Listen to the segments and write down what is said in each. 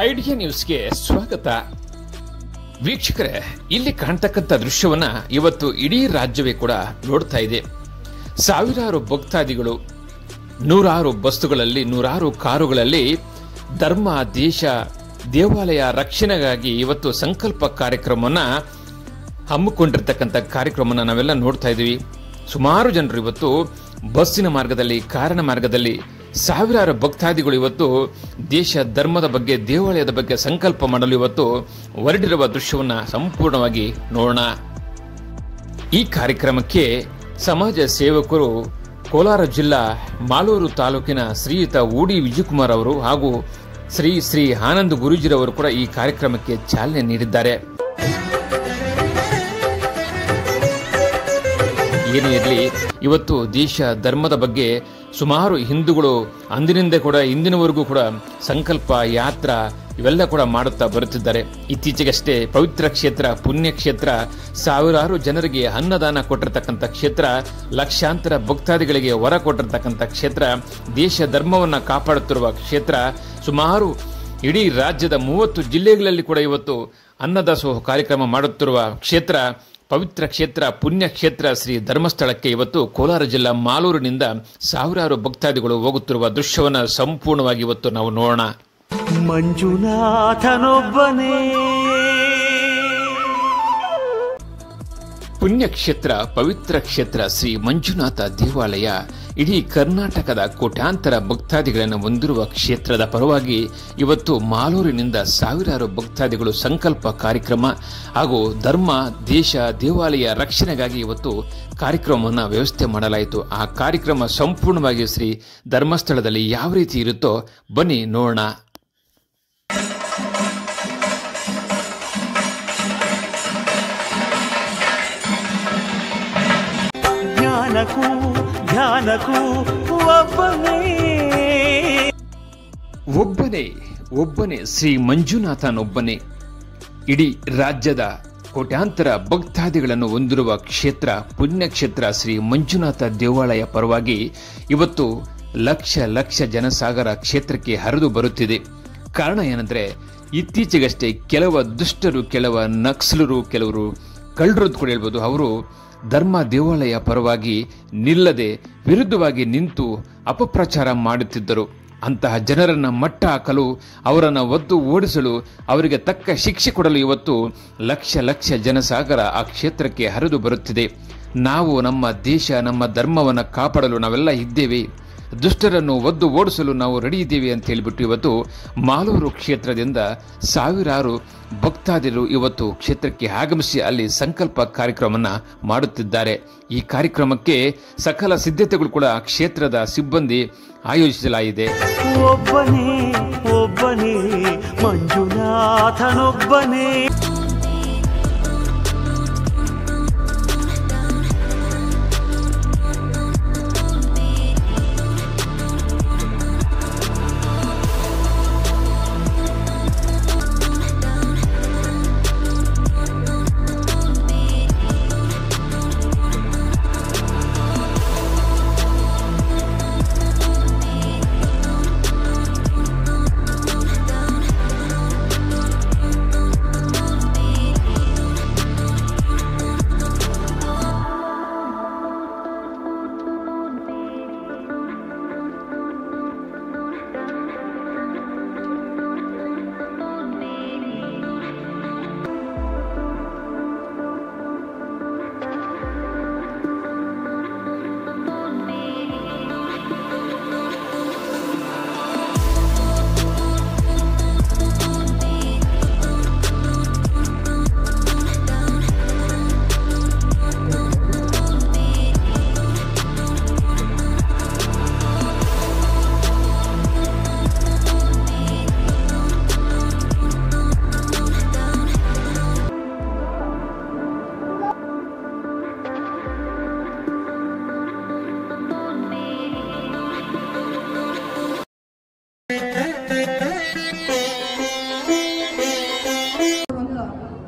Idea ನ್ಯೂಸ್ಗೆ ಸ್ವಾಗತ. ವೀಕ್ಷಕರೇ, ಇಲ್ಲಿ ಕಾಣ್ತಕ್ಕಂಥ ದೃಶ್ಯವನ್ನ ಇವತ್ತು ಇಡೀ ರಾಜ್ಯವೇ ಕೂಡ ನೋಡ್ತಾ ಇದೆ. ಸಾವಿರಾರು ಭಕ್ತಾದಿಗಳು ನೂರಾರು ಬಸ್ಸುಗಳಲ್ಲಿ, ನೂರಾರು ಕಾರುಗಳಲ್ಲಿ ಧರ್ಮ, ದೇಶ, ದೇವಾಲಯ ರಕ್ಷಣೆಗಾಗಿ ಇವತ್ತು ಸಂಕಲ್ಪ ಕಾರ್ಯಕ್ರಮವನ್ನ ಹಮ್ಮಿಕೊಂಡಿರ್ತಕ್ಕಂಥ ಕಾರ್ಯಕ್ರಮನ ನಾವೆಲ್ಲ ನೋಡ್ತಾ ಇದ್ದೀವಿ. ಸುಮಾರು ಜನರು ಇವತ್ತು ಬಸ್ಸಿನ ಮಾರ್ಗದಲ್ಲಿ, ಕಾರಿನ ಮಾರ್ಗದಲ್ಲಿ ಸಾವಿರಾರು ಭಕ್ತಾದಿಗಳು ಇವತ್ತು ದೇಶ, ಧರ್ಮದ ಬಗ್ಗೆ, ದೇವಾಲಯದ ಬಗ್ಗೆ ಸಂಕಲ್ಪ ಮಾಡಲು ಇವತ್ತು ಹೊರಟಿರುವ ದೃಶ್ಯವನ್ನು ಸಂಪೂರ್ಣವಾಗಿ ನೋಡೋಣ. ಈ ಕಾರ್ಯಕ್ರಮಕ್ಕೆ ಸಮಾಜ ಸೇವಕರು ಕೋಲಾರ ಜಿಲ್ಲಾ ಮಾಲೂರು ತಾಲೂಕಿನ ಶ್ರೀಯುತ ಊಡಿ ವಿಜಯಕುಮಾರ್ ಅವರು ಹಾಗೂ ಶ್ರೀ ಆನಂದ್ ಗುರೂಜಿರವರು ಕೂಡ ಈ ಕಾರ್ಯಕ್ರಮಕ್ಕೆ ಚಾಲನೆ ನೀಡಿದ್ದಾರೆ. ಏನೇ ಇರಲಿ, ಇವತ್ತು ದೇಶ, ಧರ್ಮದ ಬಗ್ಗೆ ಸುಮಾರು ಹಿಂದೂಗಳು ಅಂದಿನಿಂದ ಕೂಡ ಇಂದಿನವರೆಗೂ ಕೂಡ ಸಂಕಲ್ಪ ಯಾತ್ರಾ ಇವೆಲ್ಲ ಕೂಡ ಮಾಡುತ್ತಾ ಬರುತ್ತಿದ್ದಾರೆ. ಇತ್ತೀಚೆಗಷ್ಟೇ ಪವಿತ್ರ ಕ್ಷೇತ್ರ, ಪುಣ್ಯಕ್ಷೇತ್ರ, ಸಾವಿರಾರು ಜನರಿಗೆ ಅನ್ನದಾನ ಕೊಟ್ಟಿರ್ತಕ್ಕಂಥ ಕ್ಷೇತ್ರ, ಲಕ್ಷಾಂತರ ಭಕ್ತಾದಿಗಳಿಗೆ ವರ ಕೊಟ್ಟಿರ್ತಕ್ಕಂಥ ಕ್ಷೇತ್ರ, ದೇಶ ಧರ್ಮವನ್ನು ಕಾಪಾಡುತ್ತಿರುವ ಕ್ಷೇತ್ರ, ಸುಮಾರು ಇಡೀ ರಾಜ್ಯದ 30 ಜಿಲ್ಲೆಗಳಲ್ಲಿ ಕೂಡ ಇವತ್ತು ಅನ್ನದಾಸೋಹ ಕಾರ್ಯಕ್ರಮ ಮಾಡುತ್ತಿರುವ ಕ್ಷೇತ್ರ, ಪವಿತ್ರ ಕ್ಷೇತ್ರ, ಪುಣ್ಯಕ್ಷೇತ್ರ ಶ್ರೀ ಧರ್ಮಸ್ಥಳಕ್ಕೆ ಇವತ್ತು ಕೋಲಾರ ಜಿಲ್ಲಾ ಮಾಲೂರಿನಿಂದ ಸಾವಿರಾರು ಭಕ್ತಾದಿಗಳು ಹೋಗುತ್ತಿರುವ ದೃಶ್ಯವನ್ನು ಸಂಪೂರ್ಣವಾಗಿ ಇವತ್ತು ನಾವು ನೋಡೋಣ. ಮಂಜುನಾಥನೊಬ್ಬನೇ ಪುಣ್ಯಕ್ಷೇತ್ರ, ಪವಿತ್ರ ಕ್ಷೇತ್ರ ಶ್ರೀ ಮಂಜುನಾಥ ದೇವಾಲಯ ಇಡೀ ಕರ್ನಾಟಕದ ಕೋಟ್ಯಾಂತರ ಭಕ್ತಾದಿಗಳನ್ನು ಹೊಂದಿರುವ ಕ್ಷೇತ್ರದ ಪರವಾಗಿ ಇವತ್ತು ಮಾಲೂರಿನಿಂದ ಸಾವಿರಾರು ಭಕ್ತಾದಿಗಳು ಸಂಕಲ್ಪ ಕಾರ್ಯಕ್ರಮ ಹಾಗೂ ಧರ್ಮ, ದೇಶ, ದೇವಾಲಯ ರಕ್ಷಣೆಗಾಗಿ ಇವತ್ತು ಕಾರ್ಯಕ್ರಮವನ್ನು ವ್ಯವಸ್ಥೆ ಮಾಡಲಾಯಿತು. ಆ ಕಾರ್ಯಕ್ರಮ ಸಂಪೂರ್ಣವಾಗಿ ಶ್ರೀ ಧರ್ಮಸ್ಥಳದಲ್ಲಿ ಯಾವ ರೀತಿ ಇರುತ್ತೋ ಬನ್ನಿ ನೋಡೋಣ. ಧ್ಯಾನಕ್ಕೂ ಒಬ್ಬನೇ ಶ್ರೀ ಮಂಜುನಾಥನೊಬ್ಬನೇ ಇಡೀ ರಾಜ್ಯದ ಕೋಟ್ಯಾಂತರ ಭಕ್ತಾದಿಗಳನ್ನು ಹೊಂದಿರುವ ಕ್ಷೇತ್ರ, ಪುಣ್ಯಕ್ಷೇತ್ರ ಶ್ರೀ ಮಂಜುನಾಥ ದೇವಾಲಯ ಪರವಾಗಿ ಇವತ್ತು ಲಕ್ಷ ಜನಸಾಗರ ಕ್ಷೇತ್ರಕ್ಕೆ ಹರಿದು ಬರುತ್ತಿದೆ. ಕಾರಣ ಏನಂದ್ರೆ, ಇತ್ತೀಚೆಗಷ್ಟೇ ಕೆಲವು ದುಷ್ಟರು, ಕೆಲವು ನಕ್ಸಲರು, ಕೆಲವರು ಕಳ್ಳರು ಕೂಡ ಹೇಳ್ಬೋದು, ಅವರು ಧರ್ಮ, ದೇವಾಲಯ ಪರವಾಗಿ ನಿಲ್ಲದೆ ವಿರುದ್ಧವಾಗಿ ನಿಂತು ಅಪಪ್ರಚಾರ ಮಾಡುತ್ತಿದ್ದರು. ಅಂತಹ ಜನರನ್ನು ಮಟ್ಟ ಹಾಕಲು, ಅವರನ್ನು ಒದ್ದು ಓಡಿಸಲು, ಅವರಿಗೆ ತಕ್ಕ ಶಿಕ್ಷೆ ಕೊಡಲು ಇವತ್ತು ಲಕ್ಷ ಜನಸಾಗರ ಆ ಕ್ಷೇತ್ರಕ್ಕೆ ಹರಿದು ಬರುತ್ತಿದೆ. ನಾವು ನಮ್ಮ ದೇಶ, ನಮ್ಮ ಧರ್ಮವನ್ನು ಕಾಪಾಡಲು ನಾವೆಲ್ಲ ಇದ್ದೇವೆ, ದುಷ್ಟರನ್ನು ಒದ್ದು ಓಡಿಸಲು ನಾವು ರೆಡಿ ಇದ್ದೇವೆ ಅಂತ ಹೇಳಿಬಿಟ್ಟು ಇವತ್ತು ಮಾಲೂರು ಕ್ಷೇತ್ರದಿಂದ ಸಾವಿರಾರು ಭಕ್ತಾದಿಗಳು ಇವತ್ತು ಕ್ಷೇತ್ರಕ್ಕೆ ಆಗಮಿಸಿ ಅಲ್ಲಿ ಸಂಕಲ್ಪ ಕಾರ್ಯಕ್ರಮವನ್ನು ಮಾಡುತ್ತಿದ್ದಾರೆ. ಈ ಕಾರ್ಯಕ್ರಮಕ್ಕೆ ಸಕಲ ಸಿದ್ಧತೆಗಳು ಕೂಡ ಕ್ಷೇತ್ರದ ಸಿಬ್ಬಂದಿ ಆಯೋಜಿಸಲಾಗಿದೆ. ಒಬ್ಬನೇ ಮಂಜುನಾಥನೊಬ್ಬನೇ.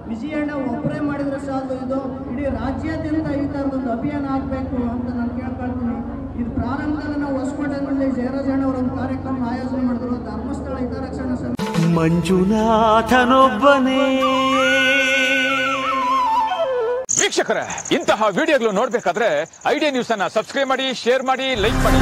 ವಿಜಯಣ್ಣ ಒಬ್ಬರೇ ಮಾಡಿದ್ರೆ ಸಾಲದು, ಇದು ಇಡೀ ರಾಜ್ಯಾದ್ಯಂತ ಈ ಥರದೊಂದು ಅಭಿಯಾನ ಆಗಬೇಕು ಅಂತ ನಾನು ಕೇಳ್ಕೊಳ್ತೀನಿ. ಇದು ಪ್ರಾರಂಭದಲ್ಲಿ ನಾವು ಹೊಸಕೋಟೆನಲ್ಲಿ ಜಯರಾಜಣ್ಣ ಅವರೊಂದು ಕಾರ್ಯಕ್ರಮ ಆಯೋಜನೆ ಮಾಡಿದ್ರು, ಧರ್ಮಸ್ಥಳ ಹಿತರಕ್ಷಣಾ ಸಮಿತಿ ಮಂಜುನಾಥನೊಬ್ಬನೇ. ವೀಕ್ಷಕರೇ, ಇಂತಹ ವಿಡಿಯೋಗಳು ನೋಡ್ಬೇಕಾದ್ರೆ ಐಡಿಯಾ ನ್ಯೂಸ್ ಅನ್ನ ಸಬ್ಸ್ಕ್ರೈಬ್ ಮಾಡಿ, ಶೇರ್ ಮಾಡಿ, ಲೈಕ್ ಮಾಡಿ.